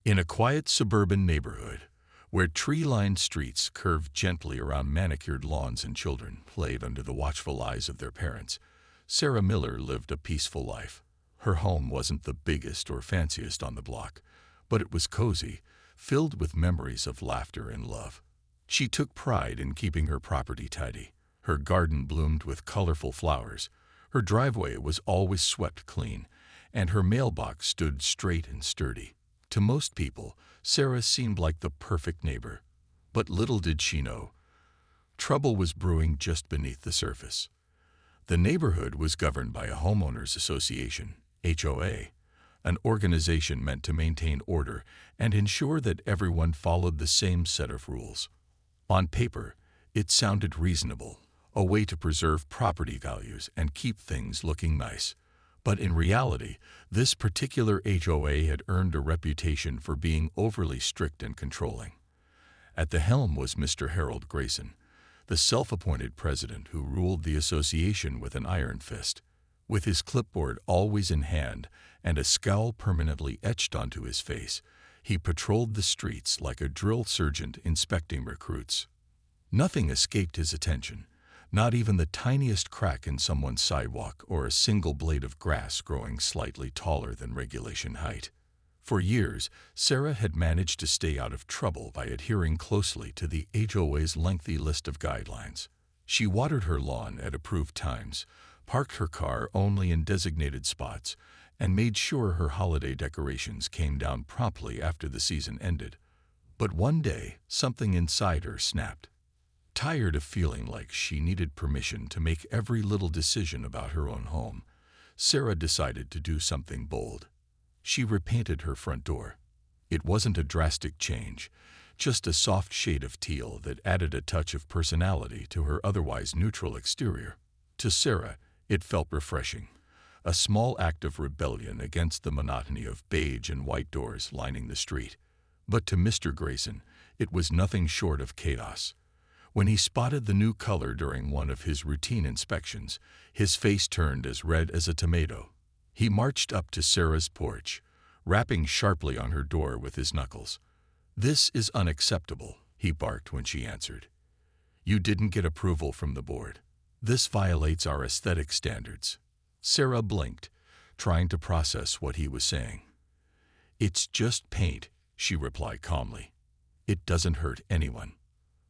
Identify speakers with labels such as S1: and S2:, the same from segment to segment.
S1: In a quiet suburban neighborhood, where tree-lined streets curved gently around manicured lawns and children played under the watchful eyes of their parents, Sarah Miller lived a peaceful life. Her home wasn't the biggest or fanciest on the block, but it was cozy, filled with memories of laughter and love. She took pride in keeping her property tidy. Her garden bloomed with colorful flowers, her driveway was always swept clean, and her mailbox stood straight and sturdy. To most people, Sarah seemed like the perfect neighbor. But little did she know, trouble was brewing just beneath the surface. The neighborhood was governed by a homeowners association, HOA, an organization meant to maintain order and ensure that everyone followed the same set of rules. On paper, it sounded reasonable, a way to preserve property values and keep things looking nice. But in reality, this particular HOA had earned a reputation for being overly strict and controlling. At the helm was Mr. Harold Grayson, the self-appointed president who ruled the association with an iron fist. With his clipboard always in hand and a scowl permanently etched onto his face, he patrolled the streets like a drill sergeant inspecting recruits. Nothing escaped his attention, not even the tiniest crack in someone's sidewalk or a single blade of grass growing slightly taller than regulation height. For years, Sarah had managed to stay out of trouble by adhering closely to the HOA's lengthy list of guidelines. She watered her lawn at approved times, parked her car only in designated spots, and made sure her holiday decorations came down promptly after the season ended. But one day, something inside her snapped. Tired of feeling like she needed permission to make every little decision about her own home, Sarah decided to do something bold. She repainted her front door. It wasn't a drastic change, just a soft shade of teal that added a touch of personality to her otherwise neutral exterior. To Sarah, it felt refreshing, a small act of rebellion against the monotony of beige and white doors lining the street. But to Mr. Grayson, it was nothing short of chaos. When he spotted the new color during one of his routine inspections, his face turned as red as a tomato. He marched up to Sarah's porch, rapping sharply on her door with his knuckles. "This is unacceptable," he barked when she answered. "You didn't get approval from the board. This violates our aesthetic standards." Sarah blinked, trying to process what he was saying. "It's just paint," she replied calmly. "It doesn't hurt anyone."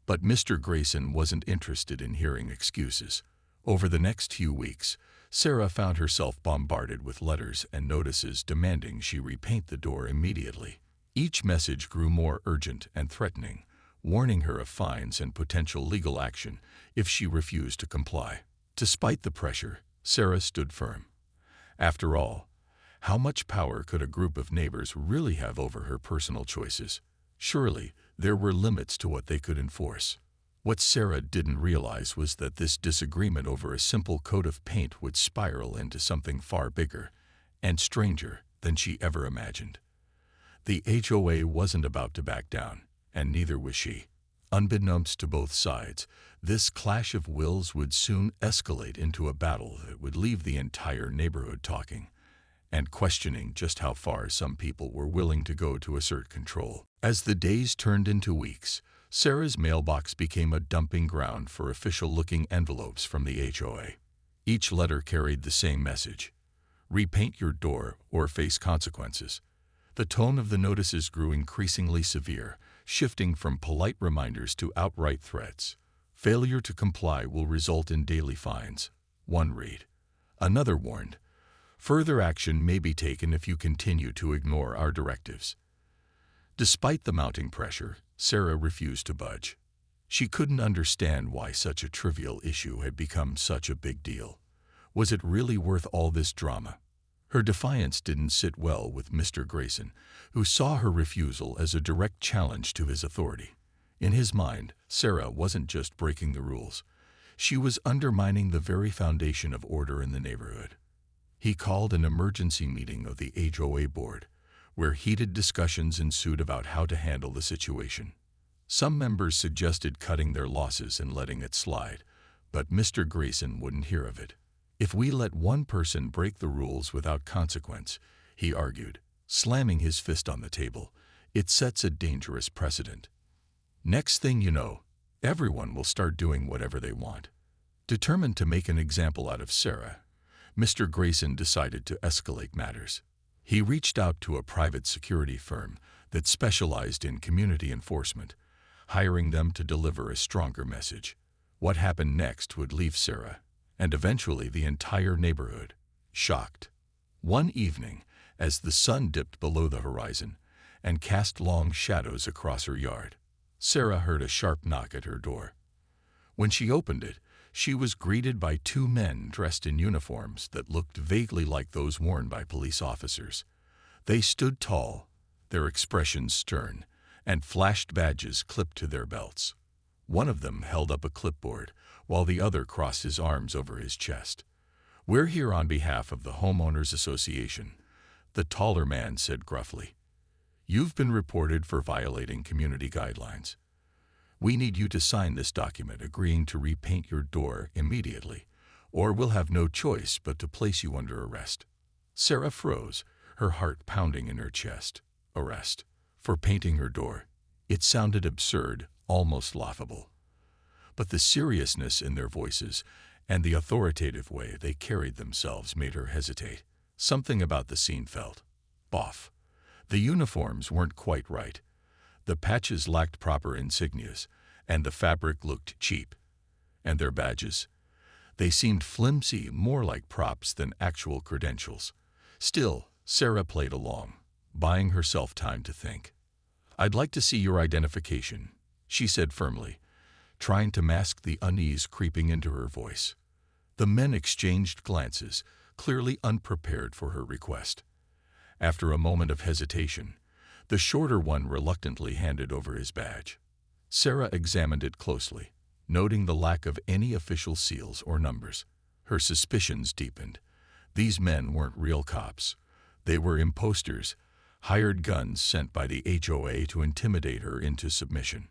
S1: But Mr. Grayson wasn't interested in hearing excuses. Over the next few weeks, Sarah found herself bombarded with letters and notices demanding she repaint the door immediately. Each message grew more urgent and threatening, warning her of fines and potential legal action if she refused to comply. Despite the pressure, Sarah stood firm. After all, how much power could a group of neighbors really have over her personal choices? Surely, there were limits to what they could enforce. What Sarah didn't realize was that this disagreement over a simple coat of paint would spiral into something far bigger and stranger than she ever imagined. The HOA wasn't about to back down, and neither was she. Unbeknownst to both sides, this clash of wills would soon escalate into a battle that would leave the entire neighborhood talking and questioning just how far some people were willing to go to assert control. As the days turned into weeks, Sarah's mailbox became a dumping ground for official-looking envelopes from the HOA. Each letter carried the same message: repaint your door or face consequences. The tone of the notices grew increasingly severe, shifting from polite reminders to outright threats. Failure to comply will result in daily fines, one read. Another warned, further action may be taken if you continue to ignore our directives. Despite the mounting pressure, Sarah refused to budge. She couldn't understand why such a trivial issue had become such a big deal. Was it really worth all this drama? Her defiance didn't sit well with Mr. Grayson, who saw her refusal as a direct challenge to his authority. In his mind, Sarah wasn't just breaking the rules. She was undermining the very foundation of order in the neighborhood. He called an emergency meeting of the HOA board, where heated discussions ensued about how to handle the situation. Some members suggested cutting their losses and letting it slide, but Mr. Grayson wouldn't hear of it. "If we let one person break the rules without consequence," he argued, slamming his fist on the table, It sets a dangerous precedent. Next thing you know, everyone will start doing whatever they want. Determined to make an example out of Sarah, Mr. Grayson decided to escalate matters. He reached out to a private security firm that specialized in community enforcement, hiring them to deliver a stronger message. What happened next would leave Sarah, and eventually the entire neighborhood, shocked. One evening, as the sun dipped below the horizon and cast long shadows across her yard, Sarah heard a sharp knock at her door. When she opened it, she was greeted by two men dressed in uniforms that looked vaguely like those worn by police officers. They stood tall, their expressions stern, and flashed badges clipped to their belts. One of them held up a clipboard, while the other crossed his arms over his chest. "We're here on behalf of the Homeowners Association," the taller man said gruffly. "You've been reported for violating community guidelines. We need you to sign this document agreeing to repaint your door immediately, or we'll have no choice but to place you under arrest." Sarah froze, her heart pounding in her chest. Arrest? For painting her door? It sounded absurd, almost laughable. But the seriousness in their voices and the authoritative way they carried themselves made her hesitate. Something about the scene felt off. The uniforms weren't quite right. The patches lacked proper insignias, and the fabric looked cheap. And their badges? They seemed flimsy, more like props than actual credentials. Still, Sarah played along, buying herself time to think. "I'd like to see your identification," she said firmly, trying to mask the unease creeping into her voice. The men exchanged glances, clearly unprepared for her request. After a moment of hesitation, the shorter one reluctantly handed over his badge. Sarah examined it closely, noting the lack of any official seals or numbers. Her suspicions deepened. These men weren't real cops. They were imposters, hired guns sent by the HOA to intimidate her into submission.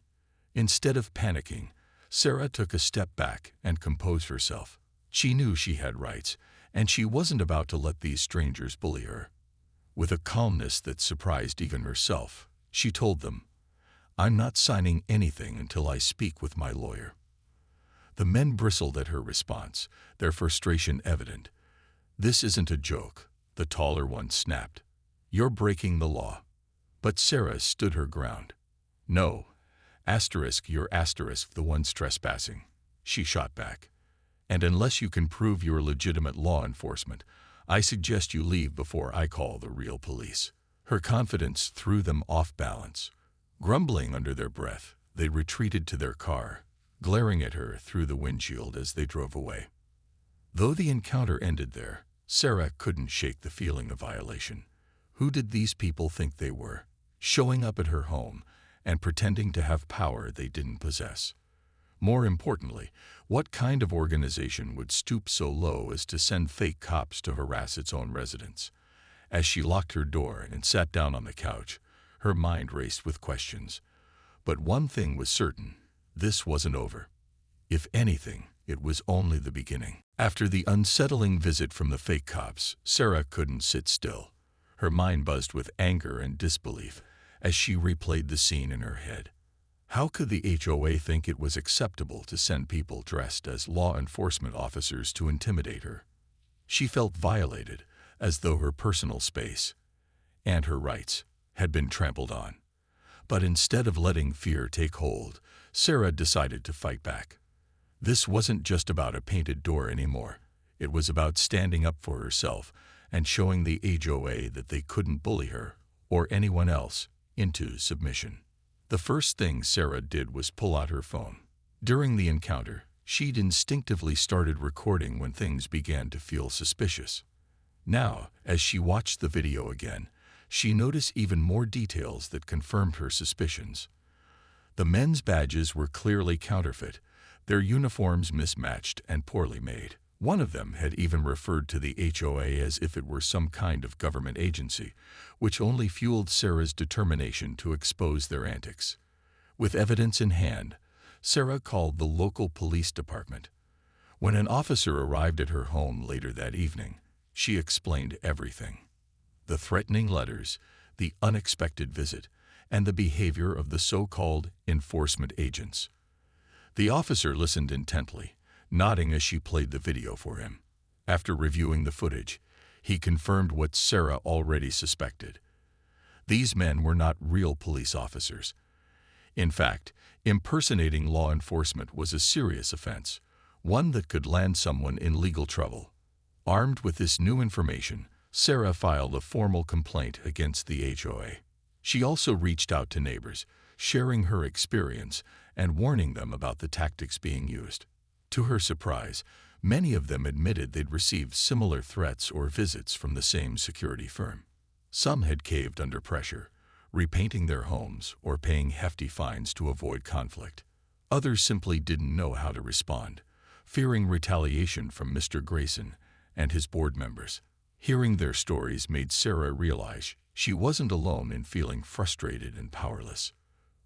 S1: Instead of panicking, Sarah took a step back and composed herself. She knew she had rights, and she wasn't about to let these strangers bully her. With a calmness that surprised even herself, she told them, "I'm not signing anything until I speak with my lawyer." The men bristled at her response, their frustration evident. "This isn't a joke," the taller one snapped. "You're breaking the law." But Sarah stood her ground. "No, you're the ones trespassing," she shot back. "And unless you can prove you're legitimate law enforcement, I suggest you leave before I call the real police." Her confidence threw them off balance. Grumbling under their breath, they retreated to their car, glaring at her through the windshield as they drove away. Though the encounter ended there, Sarah couldn't shake the feeling of violation. Who did these people think they were, showing up at her home and pretending to have power they didn't possess? More importantly, what kind of organization would stoop so low as to send fake cops to harass its own residents? As she locked her door and sat down on the couch, her mind raced with questions. But one thing was certain: this wasn't over. If anything, it was only the beginning. After the unsettling visit from the fake cops, Sarah couldn't sit still. Her mind buzzed with anger and disbelief as she replayed the scene in her head. How could the HOA think it was acceptable to send people dressed as law enforcement officers to intimidate her? She felt violated, as though her personal space and her rights had been trampled on. But instead of letting fear take hold, Sarah decided to fight back. This wasn't just about a painted door anymore. It was about standing up for herself and showing the HOA that they couldn't bully her, or anyone else, into submission. The first thing Sarah did was pull out her phone. During the encounter, she'd instinctively started recording when things began to feel suspicious. Now, as she watched the video again, she noticed even more details that confirmed her suspicions. The men's badges were clearly counterfeit, their uniforms mismatched and poorly made. One of them had even referred to the HOA as if it were some kind of government agency, which only fueled Sarah's determination to expose their antics. With evidence in hand, Sarah called the local police department. When an officer arrived at her home later that evening, she explained everything. The threatening letters, the unexpected visit, and the behavior of the so-called enforcement agents. The officer listened intently, nodding as she played the video for him. After reviewing the footage, he confirmed what Sarah already suspected. These men were not real police officers. In fact, impersonating law enforcement was a serious offense, one that could land someone in legal trouble. Armed with this new information, Sarah filed a formal complaint against the HOA. She also reached out to neighbors, sharing her experience and warning them about the tactics being used. To her surprise, many of them admitted they'd received similar threats or visits from the same security firm. Some had caved under pressure, repainting their homes or paying hefty fines to avoid conflict. Others simply didn't know how to respond, fearing retaliation from Mr. Grayson and his board members. Hearing their stories made Sarah realize she wasn't alone in feeling frustrated and powerless.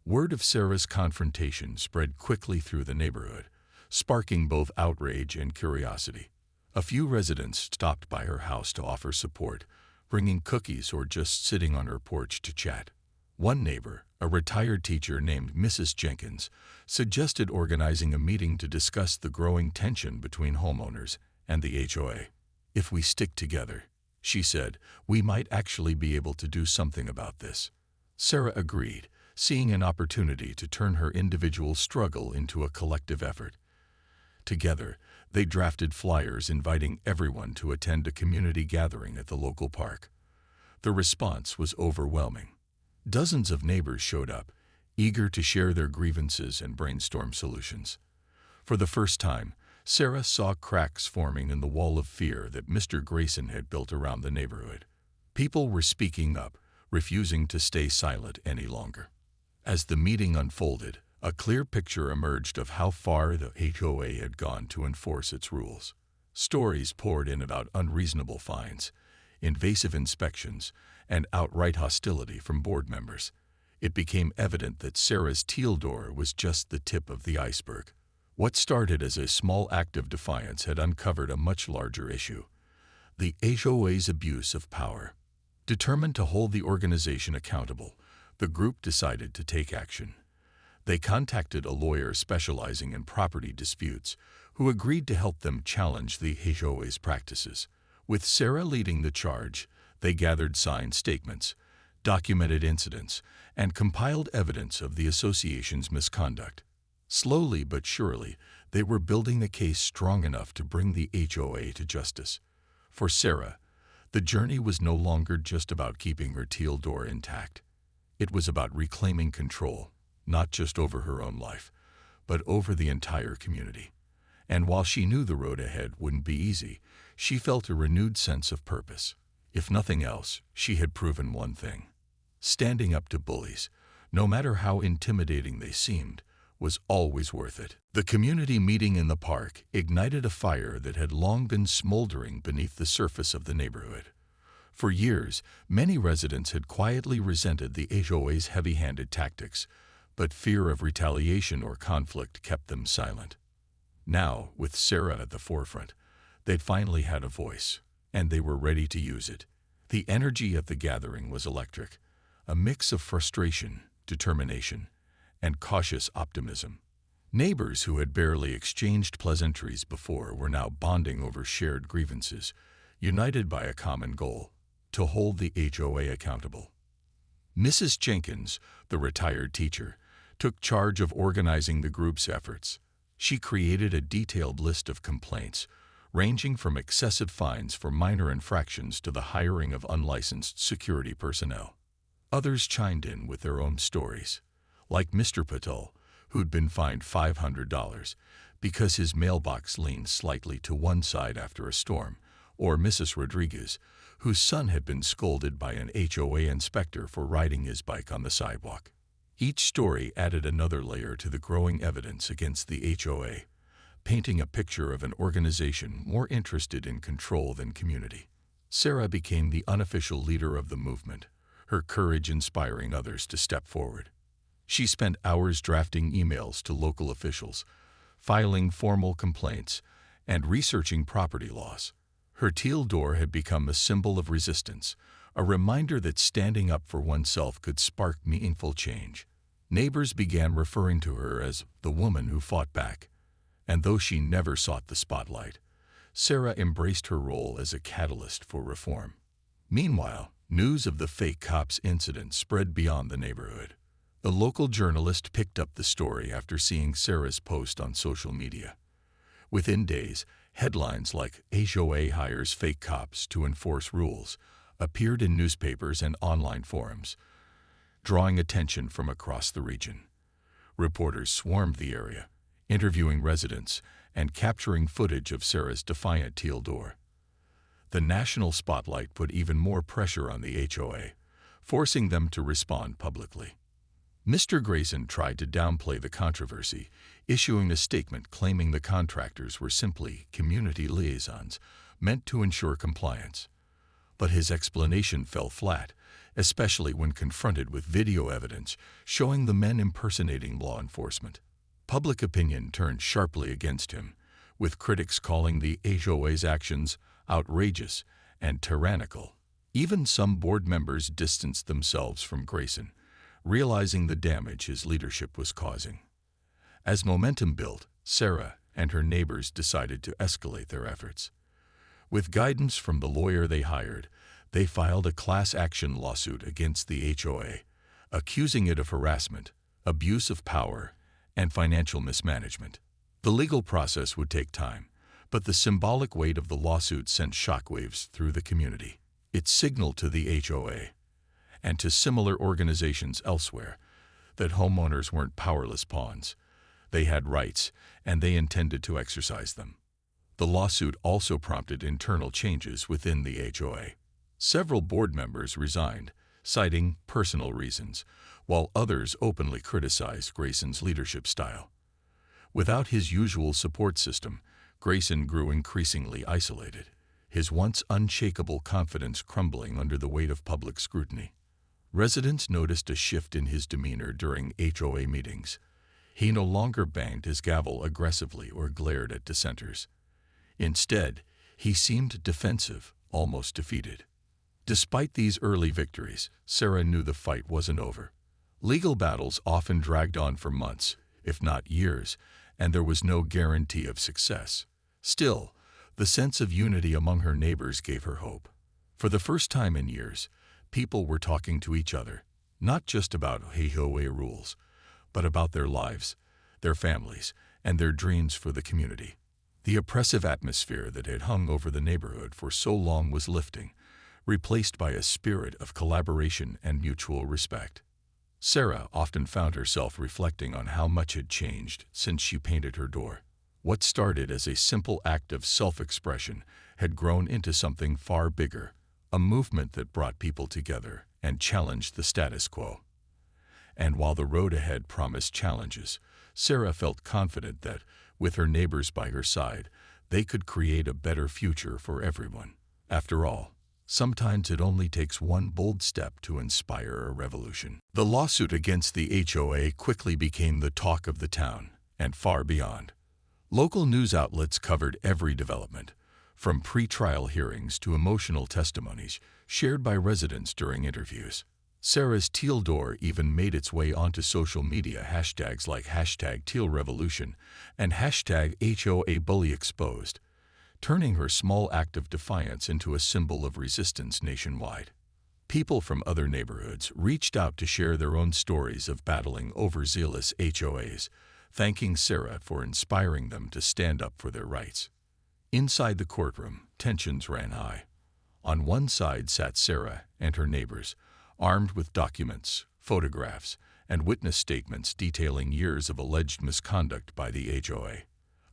S1: Word of Sarah's confrontation spread quickly through the neighborhood, sparking both outrage and curiosity. A few residents stopped by her house to offer support, bringing cookies or just sitting on her porch to chat. One neighbor, a retired teacher named Mrs. Jenkins, suggested organizing a meeting to discuss the growing tension between homeowners and the HOA. "If we stick together," she said, "we might actually be able to do something about this." Sarah agreed, seeing an opportunity to turn her individual struggle into a collective effort. Together, they drafted flyers inviting everyone to attend a community gathering at the local park. The response was overwhelming. Dozens of neighbors showed up, eager to share their grievances and brainstorm solutions. For the first time, Sarah saw cracks forming in the wall of fear that Mr. Grayson had built around the neighborhood. People were speaking up, refusing to stay silent any longer. As the meeting unfolded, a clear picture emerged of how far the HOA had gone to enforce its rules. Stories poured in about unreasonable fines, invasive inspections, and outright hostility from board members. It became evident that Sarah's teal door was just the tip of the iceberg. What started as a small act of defiance had uncovered a much larger issue: the HOA's abuse of power. Determined to hold the organization accountable, the group decided to take action. They contacted a lawyer specializing in property disputes, who agreed to help them challenge the HOA's practices. With Sarah leading the charge, they gathered signed statements, documented incidents, and compiled evidence of the association's misconduct. Slowly but surely, they were building the case strong enough to bring the HOA to justice. For Sarah, the journey was no longer just about keeping her teal door intact. It was about reclaiming control, not just over her own life, but over the entire community. And while she knew the road ahead wouldn't be easy, she felt a renewed sense of purpose. If nothing else, she had proven one thing: standing up to bullies, no matter how intimidating they seemed, was always worth it. The community meeting in the park ignited a fire that had long been smoldering beneath the surface of the neighborhood. For years, many residents had quietly resented the HOA's heavy-handed tactics, but fear of retaliation or conflict kept them silent. Now, with Sarah at the forefront, they'd finally had a voice, and they were ready to use it. The energy at the gathering was electric, a mix of frustration, determination, and cautious optimism. Neighbors who had barely exchanged pleasantries before were now bonding over shared grievances, united by a common goal: to hold the HOA accountable. Mrs. Jenkins, the retired teacher, took charge of organizing the group's efforts. She created a detailed list of complaints, ranging from excessive fines for minor infractions to the hiring of unlicensed security personnel. Others chimed in with their own stories, like Mr. Patel, who'd been fined $500 because his mailbox leaned slightly to one side after a storm, or Mrs. Rodriguez, whose son had been scolded by an HOA inspector for riding his bike on the sidewalk. Each story added another layer to the growing evidence against the HOA, painting a picture of an organization more interested in control than community. Sarah became the unofficial leader of the movement, her courage inspiring others to step forward. She spent hours drafting emails to local officials, filing formal complaints, and researching property laws. Her teal door had become a symbol of resistance, a reminder that standing up for oneself could spark meaningful change. Neighbors began referring to her as the woman who fought back, and though she never sought the spotlight, Sarah embraced her role as a catalyst for reform. Meanwhile, news of the fake cops incident spread beyond the neighborhood. A local journalist picked up the story after seeing Sarah's post on social media. Within days, headlines like HOA hires fake cops to enforce rules appeared in newspapers and online forums, drawing attention from across the region. Reporters swarmed the area, interviewing residents and capturing footage of Sarah's defiant teal door. The national spotlight put even more pressure on the HOA, forcing them to respond publicly. Mr. Grayson tried to downplay the controversy, issuing a statement claiming the contractors were simply community liaisons meant to ensure compliance. But his explanation fell flat, especially when confronted with video evidence showing the men impersonating law enforcement. Public opinion turned sharply against him, with critics calling the HOA's actions outrageous and tyrannical. Even some board members distanced themselves from Grayson, realizing the damage his leadership was causing. As momentum built, Sarah and her neighbors decided to escalate their efforts. With guidance from the lawyer they hired, they filed a class action lawsuit against the HOA, accusing it of harassment, abuse of power, and financial mismanagement. The legal process would take time, but the symbolic weight of the lawsuit sent shockwaves through the community. It signaled to the HOA and to similar organizations elsewhere that homeowners weren't powerless pawns. They had rights, and they intended to exercise them. The lawsuit also prompted internal changes within the HOA. Several board members resigned, citing personal reasons, while others openly criticized Grayson's leadership style. Without his usual support system, Grayson grew increasingly isolated, his once unshakable confidence crumbling under the weight of public scrutiny. Residents noticed a shift in his demeanor during HOA meetings. He no longer banged his gavel aggressively or glared at dissenters. Instead, he seemed defensive, almost defeated. Despite these early victories, Sarah knew the fight wasn't over. Legal battles often dragged on for months, if not years, and there was no guarantee of success. Still, the sense of unity among her neighbors gave her hope. For the first time in years, people were talking to each other, not just about HOA rules, but about their lives, their families, and their dreams for the community. The oppressive atmosphere that had hung over the neighborhood for so long was lifting, replaced by a spirit of collaboration and mutual respect. Sarah often found herself reflecting on how much had changed since she painted her door. What started as a simple act of self-expression had grown into something far bigger, a movement that brought people together and challenged the status quo. And while the road ahead promised challenges, Sarah felt confident that, with her neighbors by her side, they could create a better future for everyone. After all, sometimes it only takes one bold step to inspire a revolution. The lawsuit against the HOA quickly became the talk of the town and far beyond. Local news outlets covered every development, from pre-trial hearings to emotional testimonies shared by residents during interviews. Sarah's teal door even made its way onto social media hashtags like #TealRevolution and #HOABullyExposed, turning her small act of defiance into a symbol of resistance nationwide. People from other neighborhoods reached out to share their own stories of battling overzealous HOAs, thanking Sarah for inspiring them to stand up for their rights. Inside the courtroom, tensions ran high. On one side sat Sarah and her neighbors, armed with documents, photographs, and witness statements detailing years of alleged misconduct by the HOA.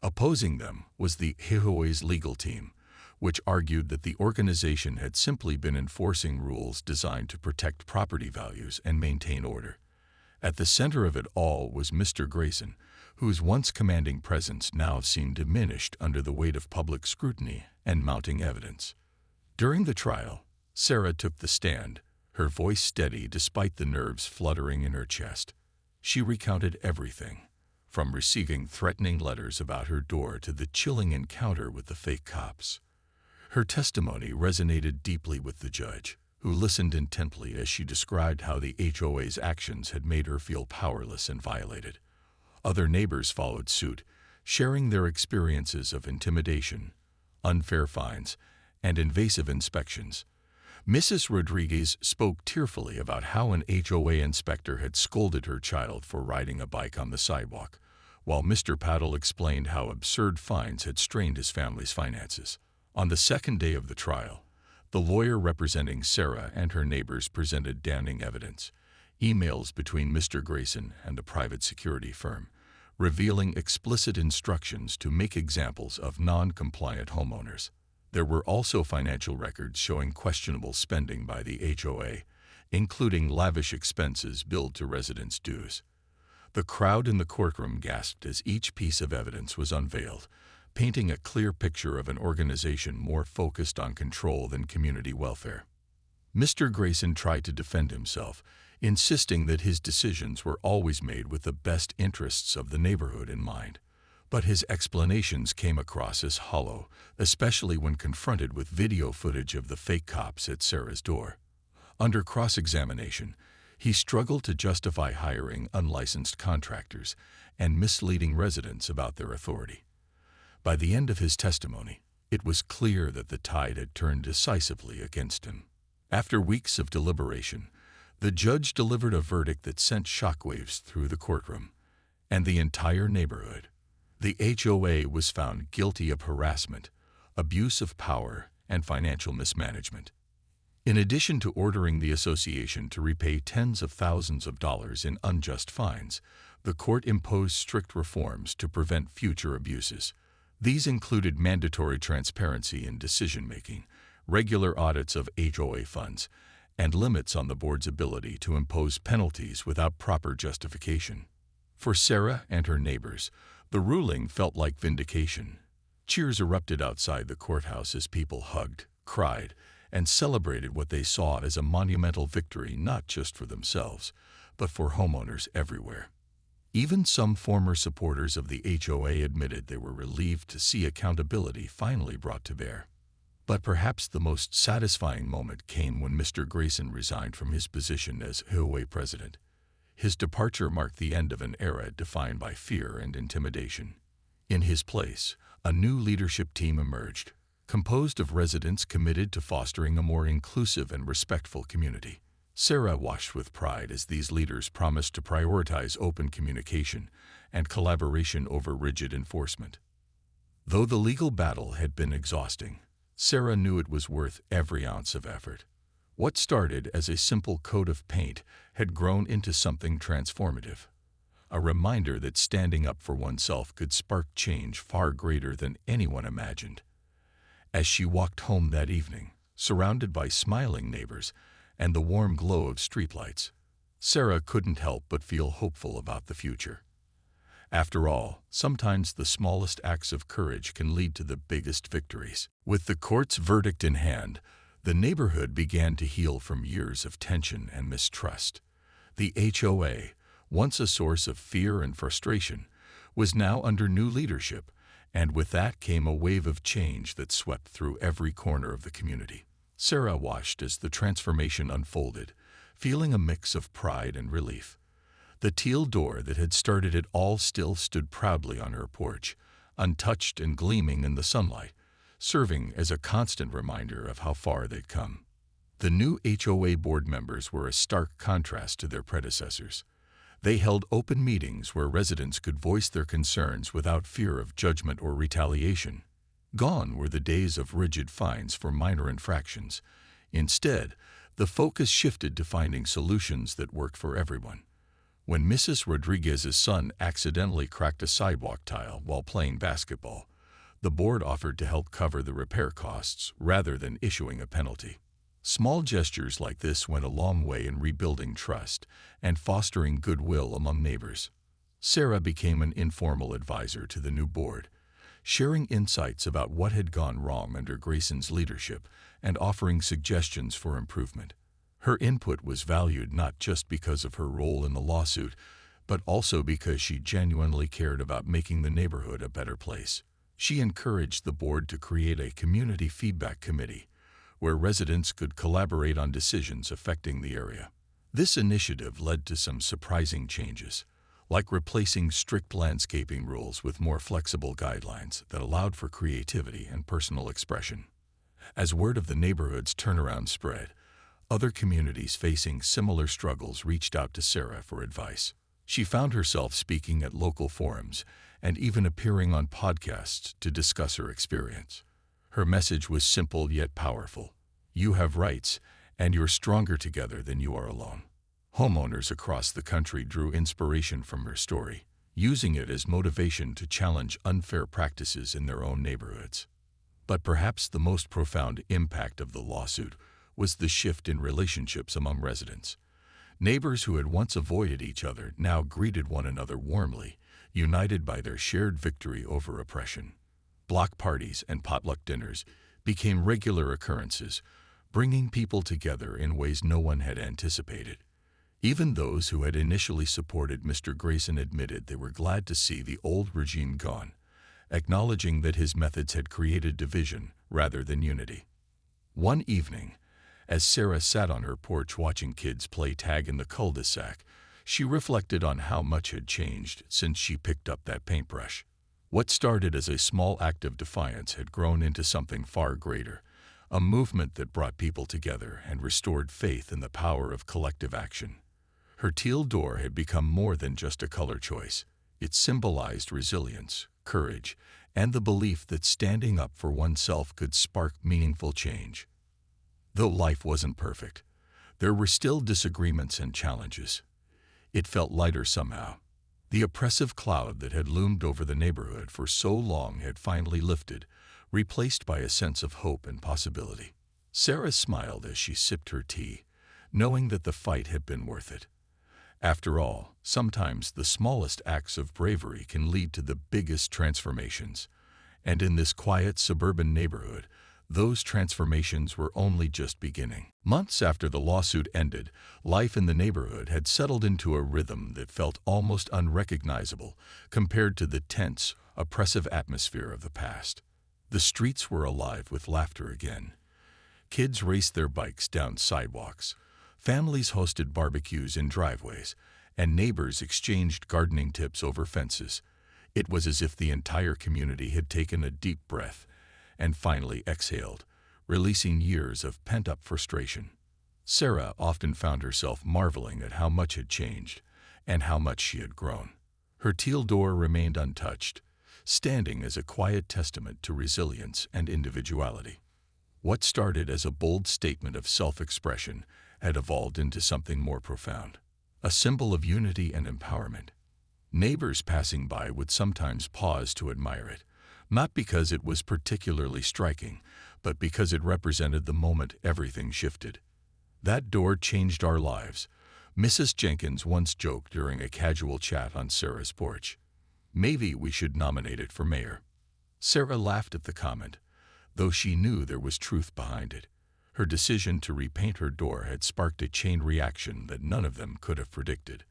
S1: Opposing them was the HOA's legal team, which argued that the organization had simply been enforcing rules designed to protect property values and maintain order. At the center of it all was Mr. Grayson, whose once commanding presence now seemed diminished under the weight of public scrutiny and mounting evidence. During the trial, Sarah took the stand, her voice steady despite the nerves fluttering in her chest. She recounted everything, from receiving threatening letters about her door to the chilling encounter with the fake cops. Her testimony resonated deeply with the judge, who listened intently as she described how the HOA's actions had made her feel powerless and violated. Other neighbors followed suit, sharing their experiences of intimidation, unfair fines, and invasive inspections. Mrs. Rodriguez spoke tearfully about how an HOA inspector had scolded her child for riding a bike on the sidewalk, while Mr. Paddle explained how absurd fines had strained his family's finances. On the second day of the trial, the lawyer representing Sarah and her neighbors presented damning evidence, emails between Mr. Grayson and a private security firm, revealing explicit instructions to make examples of non-compliant homeowners. There were also financial records showing questionable spending by the HOA, including lavish expenses billed to residents' dues. The crowd in the courtroom gasped as each piece of evidence was unveiled, painting a clear picture of an organization more focused on control than community welfare. Mr. Grayson tried to defend himself, insisting that his decisions were always made with the best interests of the neighborhood in mind. But his explanations came across as hollow, especially when confronted with video footage of the fake cops at Sarah's door. Under cross-examination, he struggled to justify hiring unlicensed contractors and misleading residents about their authority. By the end of his testimony, it was clear that the tide had turned decisively against him. After weeks of deliberation, the judge delivered a verdict that sent shockwaves through the courtroom and the entire neighborhood. The HOA was found guilty of harassment, abuse of power, and financial mismanagement. In addition to ordering the association to repay tens of thousands of dollars in unjust fines, the court imposed strict reforms to prevent future abuses. These included mandatory transparency in decision-making, regular audits of HOA funds, and limits on the board's ability to impose penalties without proper justification. For Sarah and her neighbors, the ruling felt like vindication. Cheers erupted outside the courthouse as people hugged, cried, and celebrated what they saw as a monumental victory not just for themselves, but for homeowners everywhere. Even some former supporters of the HOA admitted they were relieved to see accountability finally brought to bear. But perhaps the most satisfying moment came when Mr. Grayson resigned from his position as HOA president. His departure marked the end of an era defined by fear and intimidation. In his place, a new leadership team emerged, composed of residents committed to fostering a more inclusive and respectful community. Sarah watched with pride as these leaders promised to prioritize open communication and collaboration over rigid enforcement. Though the legal battle had been exhausting, Sarah knew it was worth every ounce of effort. What started as a simple coat of paint had grown into something transformative, a reminder that standing up for oneself could spark change far greater than anyone imagined. As she walked home that evening, surrounded by smiling neighbors and the warm glow of streetlights, Sarah couldn't help but feel hopeful about the future. After all, sometimes the smallest acts of courage can lead to the biggest victories. With the court's verdict in hand, the neighborhood began to heal from years of tension and mistrust. The HOA, once a source of fear and frustration, was now under new leadership, and with that came a wave of change that swept through every corner of the community. Sarah watched as the transformation unfolded, feeling a mix of pride and relief. The teal door that had started it all still stood proudly on her porch, untouched and gleaming in the sunlight, serving as a constant reminder of how far they'd come. The new HOA board members were a stark contrast to their predecessors. They held open meetings where residents could voice their concerns without fear of judgment or retaliation. Gone were the days of rigid fines for minor infractions. Instead, the focus shifted to finding solutions that worked for everyone. When Mrs. Rodriguez's son accidentally cracked a sidewalk tile while playing basketball, the board offered to help cover the repair costs rather than issuing a penalty. Small gestures like this went a long way in rebuilding trust and fostering goodwill among neighbors. Sarah became an informal advisor to the new board, sharing insights about what had gone wrong under Grayson's leadership and offering suggestions for improvement. Her input was valued not just because of her role in the lawsuit, but also because she genuinely cared about making the neighborhood a better place. She encouraged the board to create a community feedback committee, where residents could collaborate on decisions affecting the area. This initiative led to some surprising changes, like replacing strict landscaping rules with more flexible guidelines that allowed for creativity and personal expression. As word of the neighborhood's turnaround spread, other communities facing similar struggles reached out to Sarah for advice. She found herself speaking at local forums and even appearing on podcasts to discuss her experience. Her message was simple yet powerful. You have rights, and you're stronger together than you are alone. Homeowners across the country drew inspiration from her story, using it as motivation to challenge unfair practices in their own neighborhoods. But perhaps the most profound impact of the lawsuit was the shift in relationships among residents. Neighbors who had once avoided each other now greeted one another warmly, united by their shared victory over oppression. Block parties and potluck dinners became regular occurrences, bringing people together in ways no one had anticipated. Even those who had initially supported Mr. Grayson admitted they were glad to see the old regime gone, acknowledging that his methods had created division rather than unity. One evening, as Sarah sat on her porch watching kids play tag in the cul-de-sac, she reflected on how much had changed since she picked up that paintbrush. What started as a small act of defiance had grown into something far greater, a movement that brought people together and restored faith in the power of collective action. Her teal door had become more than just a color choice. It symbolized resilience, courage, and the belief that standing up for oneself could spark meaningful change. Though life wasn't perfect, there were still disagreements and challenges. It felt lighter somehow. The oppressive cloud that had loomed over the neighborhood for so long had finally lifted, replaced by a sense of hope and possibility. Sarah smiled as she sipped her tea, knowing that the fight had been worth it. After all, sometimes the smallest acts of bravery can lead to the biggest transformations. And in this quiet suburban neighborhood, those transformations were only just beginning. Months after the lawsuit ended, life in the neighborhood had settled into a rhythm that felt almost unrecognizable compared to the tense, oppressive atmosphere of the past. The streets were alive with laughter again. Kids raced their bikes down sidewalks. Families hosted barbecues in driveways, and neighbors exchanged gardening tips over fences. It was as if the entire community had taken a deep breath and finally exhaled, releasing years of pent-up frustration. Sarah often found herself marveling at how much had changed and how much she had grown. Her teal door remained untouched, standing as a quiet testament to resilience and individuality. What started as a bold statement of self-expression had evolved into something more profound, a symbol of unity and empowerment. Neighbors passing by would sometimes pause to admire it, not because it was particularly striking, but because it represented the moment everything shifted. That door changed our lives, Mrs. Jenkins once joked during a casual chat on Sarah's porch. Maybe we should nominate it for mayor. Sarah laughed at the comment, though she knew there was truth behind it. Her decision to repaint her door had sparked a chain reaction that none of them could have predicted.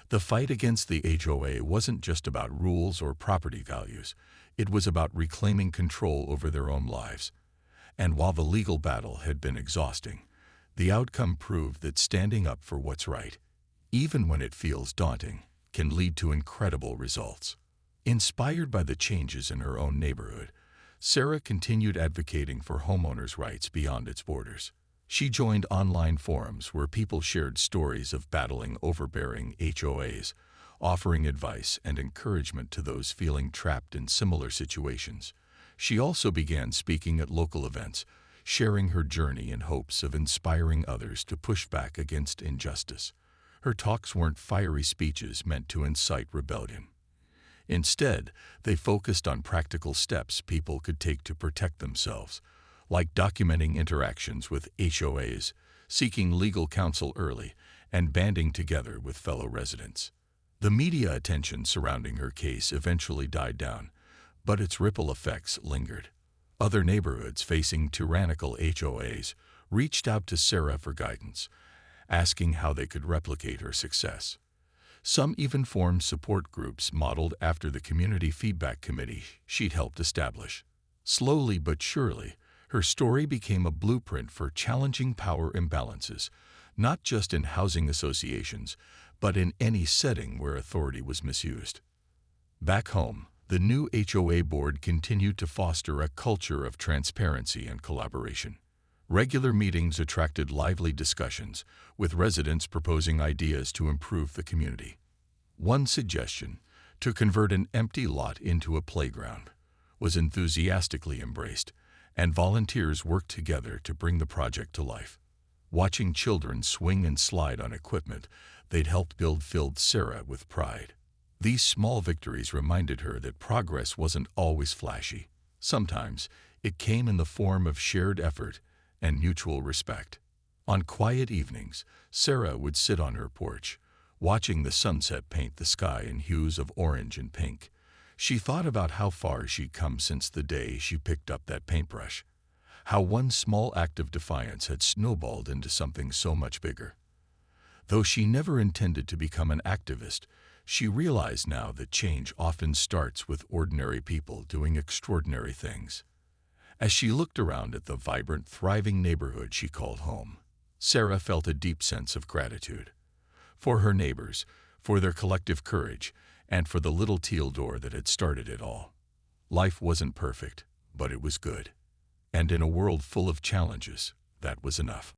S1: The fight against the HOA wasn't just about rules or property values. It was about reclaiming control over their own lives. And while the legal battle had been exhausting, the outcome proved that standing up for what's right, even when it feels daunting, can lead to incredible results. Inspired by the changes in her own neighborhood, Sarah continued advocating for homeowners' rights beyond its borders. She joined online forums where people shared stories of battling overbearing HOAs, offering advice and encouragement to those feeling trapped in similar situations. She also began speaking at local events, sharing her journey in hopes of inspiring others to push back against injustice. Her talks weren't fiery speeches meant to incite rebellion. Instead, they focused on practical steps people could take to protect themselves, like documenting interactions with HOAs, seeking legal counsel early, and banding together with fellow residents. The media attention surrounding her case eventually died down, but its ripple effects lingered. Other neighborhoods facing tyrannical HOAs reached out to Sarah for guidance, asking how they could replicate her success. Some even formed support groups modeled after the community feedback committee she'd helped establish. Slowly but surely, Her story became a blueprint for challenging power imbalances, not just in housing associations, but in any setting where authority was misused. Back home, the new HOA board continued to foster a culture of transparency and collaboration. Regular meetings attracted lively discussions, with residents proposing ideas to improve the community. One suggestion, to convert an empty lot into a playground, was enthusiastically embraced, and volunteers worked together to bring the project to life. Watching children swing and slide on equipment they'd helped build filled Sarah with pride. These small victories reminded her that progress wasn't always flashy. Sometimes it came in the form of shared effort and mutual respect. On quiet evenings, Sarah would sit on her porch, watching the sunset paint the sky in hues of orange and pink. She thought about how far she'd come since the day she picked up that paintbrush, how one small act of defiance had snowballed into something so much bigger. Though she never intended to become an activist, she realized now that change often starts with ordinary people doing extraordinary things. As she looked around at the vibrant, thriving neighborhood she called home, Sarah felt a deep sense of gratitude. For her neighbors, for their collective courage, and for the little teal door that had started it all. Life wasn't perfect, but it was good. And in a world full of challenges, that was enough.